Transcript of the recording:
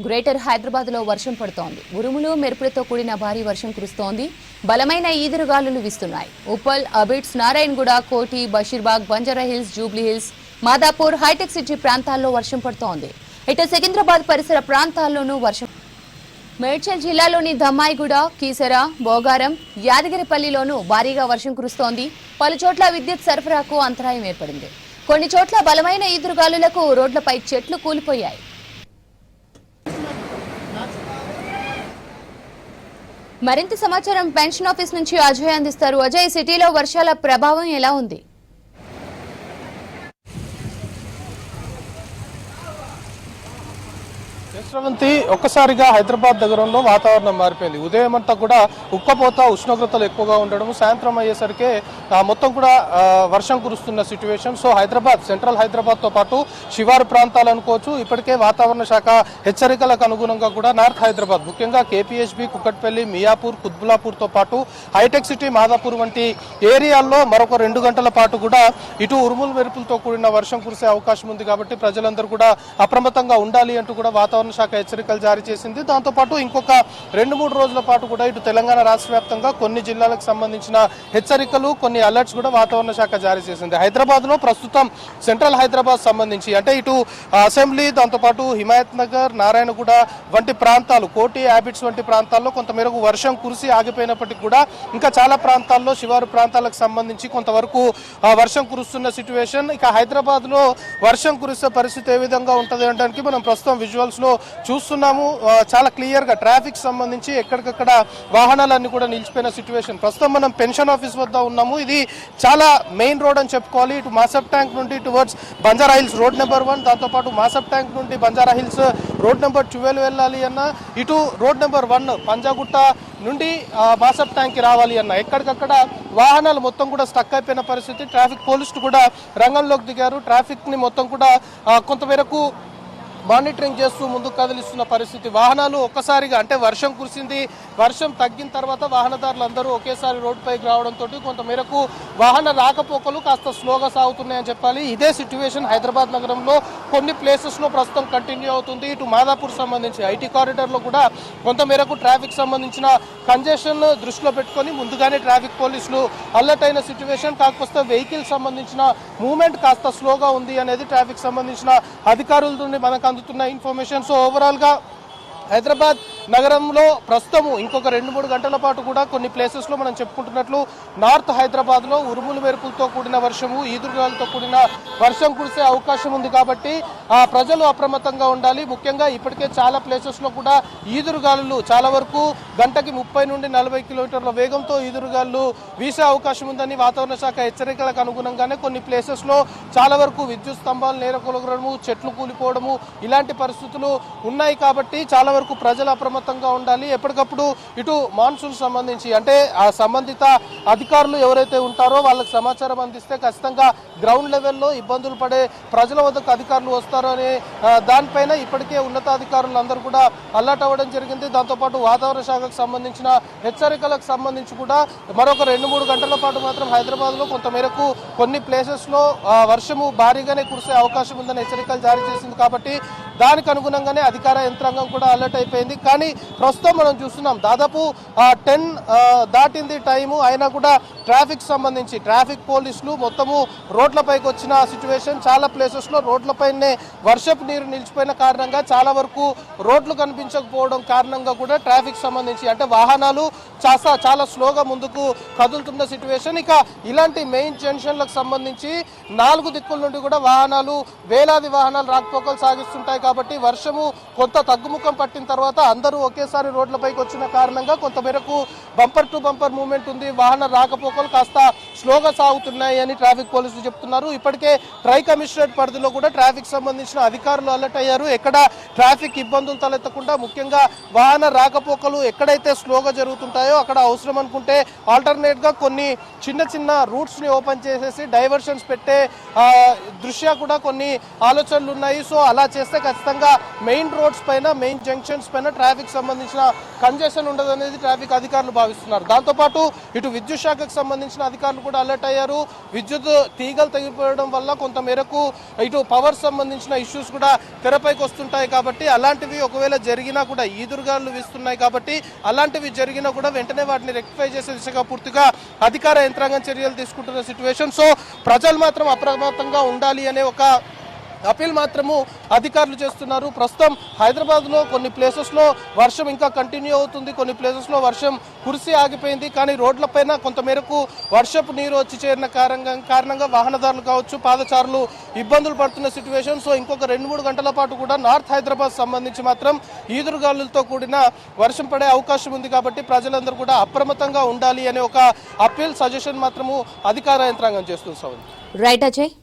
Greater Hyderabad లో వర్షం పడుతోంది. ఉరుములు మెరుపులతో కూడిన భారీ వర్షం కురుస్తోంది. బలమైన ఈదురుగాలులు వీస్తున్నాయి. ఉప్పల్, అబిడ్స్, నారాయణగూడ, కోటి, బషీర్బాగ్, బంజారాహిల్స్, జూబ్లీహిల్స్, మాదాపూర్, హైటెక్ సిటీ ప్రాంతాల్లో వర్షం పడుతోంది. ఇటు సికింద్రాబాద్ పరిసర ప్రాంతాల్లోనూ వర్షం. మేడ్చల్ జిల్లాలోని ధమ్మాయిగూడ, కీసర, బోగారం, యాదగిరిపల్లిలోనూ భారీగా వర్షం కురుస్తోంది. పలుచోట్ల విద్యుత్ సరఫరాకు అంతరాయం ఏర్పడింది. కొన్ని చోట్ల బలమైన ఈదురుగాలులకు రోడ్లపై చెట్లు కూలిపోయాయి. మరింత సమాచారం పెన్షన్ ఆఫీస్ నుంచి అజయ్ అందిస్తారు. అజయ్, సిటీలో వర్షాల ప్రభావం ఎలా ఉంది? శ్రవంతి, ఒక్కసారిగా హైదరాబాద్ నగరంలో వాతావరణం మారిపోయింది. ఉదయం అంతా కూడా ఉక్కపోత, ఉష్ణోగ్రతలు ఎక్కువగా ఉండడం, సాయంత్రం అయ్యేసరికి మొత్తం కూడా వర్షం కురుస్తున్న సిచ్యువేషన్. సో హైదరాబాద్, సెంట్రల్ హైదరాబాద్తో పాటు శివారు ప్రాంతాలు అనుకోవచ్చు. ఇప్పటికే వాతావరణ శాఖ హెచ్చరికలకు అనుగుణంగా కూడా నార్త్ హైదరాబాద్, ముఖ్యంగా కేపీహెచ్బీ, కుక్కట్పల్లి, మియాపూర్, కుత్బులాపూర్తో పాటు హైటెక్ సిటీ, మాదాపూర్ వంటి ఏరియాల్లో మరొక 2 గంటల పాటు కూడా ఇటు ఉరుములు మెరుపులతో కూడిన వర్షం కురిసే అవకాశం ఉంది. కాబట్టి ప్రజలందరూ కూడా అప్రమత్తంగా ఉండాలి అంటూ కూడా వాతావరణ శాఖ హెచ్చరికలు జారీ చేసింది. దాంతోపాటు ఇంకొక 2-3 రోజుల పాటు కూడా ఇటు తెలంగాణ రాష్ట్ర వ్యాప్తంగా కొన్ని జిల్లాలకు సంబంధించిన హెచ్చరికలు, కొన్ని అలర్ట్స్ కూడా వాతావరణ శాఖ జారీ చేసింది. హైదరాబాద్ లో ప్రస్తుతం సెంట్రల్ హైదరాబాద్ సంబంధించి అంటే ఇటు అసెంబ్లీ, దాంతోపాటు హిమాయత్ నగర్, నారాయణగూడ వంటి ప్రాంతాలు, కోటి, హ్యాబిట్స్ వంటి ప్రాంతాల్లో కొంతమేరకు వర్షం కురిసి ఆగిపోయినప్పటికీ కూడా ఇంకా చాలా ప్రాంతాల్లో, శివారు ప్రాంతాలకు సంబంధించి కొంతవరకు వర్షం కురుస్తున్న సిచ్యువేషన్. ఇక హైదరాబాద్ లో వర్షం కురిసే పరిస్థితి ఏ విధంగా ఉంటుంది అనడానికి మనం ప్రస్తుతం విజువల్స్ లో చూస్తున్నాము. చాలా క్లియర్ గా ట్రాఫిక్ సంబంధించి ఎక్కడికక్కడ వాహనాలన్నీ కూడా నిలిచిపోయిన సిచ్యువేషన్. ప్రస్తుతం మనం పెన్షన్ ఆఫీస్ వద్ద ఉన్నాము. ఇది చాలా మెయిన్ రోడ్ అని చెప్పుకోవాలి. ఇటు మాసప్ ట్యాంక్ నుండి టువర్డ్స్ బంజారాహిల్స్ రోడ్ నెంబర్ 1, దాంతోపాటు మాసప్ ట్యాంక్ నుండి బంజారాహిల్స్ రోడ్ నెంబర్ 12 వెళ్ళాలి అన్న, ఇటు రోడ్ నెంబర్ 1 పంజాగుట్ట నుండి మాసప్ ట్యాంక్ కి రావాలి అన్న, ఎక్కడికక్కడ వాహనాలు మొత్తం కూడా స్టక్ అయిపోయిన పరిస్థితి. ట్రాఫిక్ పోలీసులు కూడా రంగంలోకి దిగారు. ట్రాఫిక్ ని మొత్తం కూడా కొంతమేరకు మానిటరింగ్ చేస్తూ ముందుకు కదిలిస్తున్న పరిస్థితి. వాహనాలు ఒక్కసారిగా అంటే వర్షం కురిసింది, వర్షం తగ్గిన తర్వాత వాహనదారులు అందరూ ఒకేసారి రోడ్డుపైకి రావడంతో కొంతమేరకు వాహన రాకపోకలు కాస్త స్లోగా సాగుతున్నాయని చెప్పాలి. ఇదే సిచ్యువేషన్ హైదరాబాద్ నగరంలో కొన్ని ప్లేసెస్లో ప్రస్తుతం కంటిన్యూ అవుతుంది. ఇటు మాదాపూర్ సంబంధించి ఐటీ కారిడార్లో కూడా కొంతమేరకు ట్రాఫిక్ సంబంధించిన కంజెషన్ దృష్టిలో పెట్టుకొని ముందుగానే ట్రాఫిక్ పోలీసులు అలర్ట్ అయిన సిచ్యువేషన్. కాకపోతే వెహికల్ సంబంధించిన మూవ్మెంట్ కాస్త స్లోగా ఉంది అనేది ట్రాఫిక్ సంబంధించిన అధికారుల నుండి మనకు అందుతున్న ఇన్ఫర్మేషన్. సో ఓవరాల్ గా హైదరాబాద్ నగరంలో ప్రస్తుతం ఇంకొక 2-3 గంటల పాటు కూడా కొన్ని ప్లేసెస్లో మనం చెప్పుకుంటున్నట్లు నార్త్ హైదరాబాద్లో ఉరుములు మెరుపులతో కూడిన వర్షము, ఈదురుగాలతో కూడిన వర్షం కురిసే అవకాశం ఉంది. కాబట్టి ప్రజలు అప్రమత్తంగా ఉండాలి. ముఖ్యంగా ఇప్పటికే చాలా ప్లేసెస్లో కూడా ఈదురుగాలు చాలా వరకు గంటకి 30 నుండి 40 కిలోమీటర్ల వేగంతో ఈదురుగాలు వీసే అవకాశం ఉందని వాతావరణ శాఖ హెచ్చరికలకు అనుగుణంగానే కొన్ని ప్లేసెస్లో చాలా వరకు విద్యుత్ స్తంభాలు నేలకొలగడము, చెట్లు కూలిపోవడము ఇలాంటి పరిస్థితులు ఉన్నాయి. కాబట్టి చాలా వరకు ప్రజలు అప్రమత్తంగా ఉండాలి. ఎప్పటికప్పుడు ఇటు మాన్సూన్ సంబంధించి అంటే ఆ సంబంధిత అధికారులు ఎవరైతే ఉంటారో వాళ్ళకి సమాచారం అందిస్తే ఖచ్చితంగా గ్రౌండ్ లెవెల్లో ఇబ్బందులు పడే ప్రజల వద్దకు అధికారులు వస్తారు అనే దానిపైన ఇప్పటికే ఉన్నతాధికారులు అందరూ కూడా అలర్ట్ అవ్వడం జరిగింది. దాంతోపాటు వాతావరణ శాఖకు సంబంధించిన హెచ్చరికలకు సంబంధించి కూడా మరొక 2-3 గంటల పాటు మాత్రం హైదరాబాద్లో కొంతమేరకు కొన్ని ప్లేసెస్లో వర్షము భారీగానే కురిసే అవకాశం ఉందని హెచ్చరికలు జారీ చేసింది. కాబట్టి దానికి అనుగుణంగానే అధికార యంత్రాంగం కూడా అలర్ట్ అయిపోయింది. కానీ ప్రస్తుతం మనం చూస్తున్నాం దాదాపు 10 దాటింది టైము అయినా కూడా ట్రాఫిక్ సంబంధించి ట్రాఫిక్ పోలీసులు మొత్తము రోడ్లపైకి వచ్చిన సిచ్యువేషన్. చాలా ప్లేసెస్లో రోడ్లపైనే వర్షపు నీరు నిలిచిపోయిన కారణంగా చాలా వరకు రోడ్లు కనిపించకపోవడం కారణంగా కూడా ట్రాఫిక్ సంబంధించి అంటే వాహనాలు చాలా స్లోగా ముందుకు కదులుతున్న సిచ్యువేషన్. ఇక ఇలాంటి మెయిన్ జంక్షన్లకు సంబంధించి 4 దిక్కుల నుండి కూడా వాహనాలు, వేలాది వాహనాలు రాకపోకలు సాగిస్తుంటాయి. కాబట్టి వర్షము కొంత తగ్గుముఖం పట్టిన తర్వాత అందరూ ఒకేసారి రోడ్లపైకి వచ్చిన కారణంగా కొంతమేరకు బంపర్ టు బంపర్ మూవ్మెంట్ ఉంది. వాహన రాకపోకలు కాస్త స్లోగా సాగుతున్నాయి అని ట్రాఫిక్ పోలీసులు చెప్తున్నారు. ఇప్పటికే ట్రై కమిషనరేట్ పరిధిలో కూడా ట్రాఫిక్ సంబంధించిన అధికారులు అలర్ట్ అయ్యారు. ఎక్కడ ట్రాఫిక్ ఇబ్బందులు తలెత్తకుండా ముఖ్యంగా వాహన రాకపోకలు ఎక్కడైతే స్లోగా జరుగుతుంటాయో అక్కడ అవసరం అనుకుంటే ఆల్టర్నేట్ గా కొన్ని చిన్న రూట్స్ ని ఓపెన్ చేసేసి డైవర్షన్స్ పెట్టే దృష్ట్యా కూడా కొన్ని ఆలోచనలు ఉన్నాయి. సో అలా చేస్తే ఖచ్చితంగా మెయిన్ రోడ్స్ పైన, మెయిన్ జంక్షన్స్ పైన ట్రాఫిక్ సంబంధించిన కంజెషన్ ఉండదు అనేది ట్రాఫిక్ అధికారులు భావిస్తున్నారు. దాంతోపాటు ఇటు విద్యుత్ శాఖకు సంబంధించిన అధికారులు కూడా అలర్ట్ అయ్యారు. విద్యుత్ తీగలు తెగిపోవడం వల్ల కొంత మేరకు ఇటు పవర్ సంబంధించిన ఇష్యూస్ కూడా తెరపైకి వస్తుంటాయి. కాబట్టి అలాంటివి ఒకవేళ జరిగినా కూడా ఈదురుగాలు వీస్తున్నాయి కాబట్టి అలాంటివి జరిగినా కూడా వెంటనే వాటిని రెక్టిఫై చేసే దిశగా పూర్తిగా అధికార యంత్రాంగం చర్యలు తీసుకుంటున్న సిచ్యువేషన్. సో ప్రజలు మాత్రం అప్రమత్తంగా ఉండాలి అనే ఒక అపీల్ మాత్రము అధికారులు చేస్తున్నారు. ప్రస్తుతం హైదరాబాద్లో కొన్ని ప్లేసెస్లో వర్షం ఇంకా కంటిన్యూ అవుతుంది, కొన్ని ప్లేసెస్లో వర్షం కురిసి ఆగిపోయింది. కానీ రోడ్లపైన కొంతమేరకు వర్షపు నీరు వచ్చి చేరిన కారణంగా వాహనదారులు కావచ్చు, పాదచారులు ఇబ్బందులు పడుతున్న సిచ్యువేషన్. సో ఇంకొక 2-3 గంటల పాటు కూడా నార్త్ హైదరాబాద్ సంబంధించి మాత్రం ఈదురుగాలులతో కూడిన వర్షం పడే అవకాశం ఉంది. కాబట్టి ప్రజలందరూ కూడా అప్రమత్తంగా ఉండాలి అనే ఒక అపీల్, సజెషన్ మాత్రము అధికార యంత్రాంగం చేస్తుంది. రైట్ అజయ్.